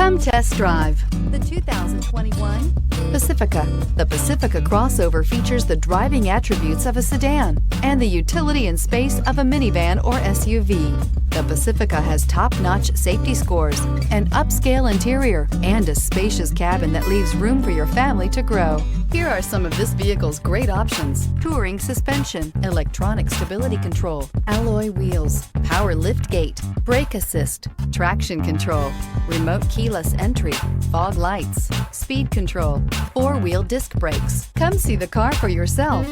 Come test drive the 2021 Pacifica. The Pacifica crossover features the driving attributes of a sedan and the utility and space of a minivan or SUV. The Pacifica has top-notch safety scores, an upscale interior, and a spacious cabin that leaves room for your family to grow. Here are some of this vehicle's great options: touring suspension, electronic stability control, alloy wheels, power liftgate, brake assist, traction control, remote keyless entry, fog lights, speed control, four-wheel disc brakes. Come see the car for yourself.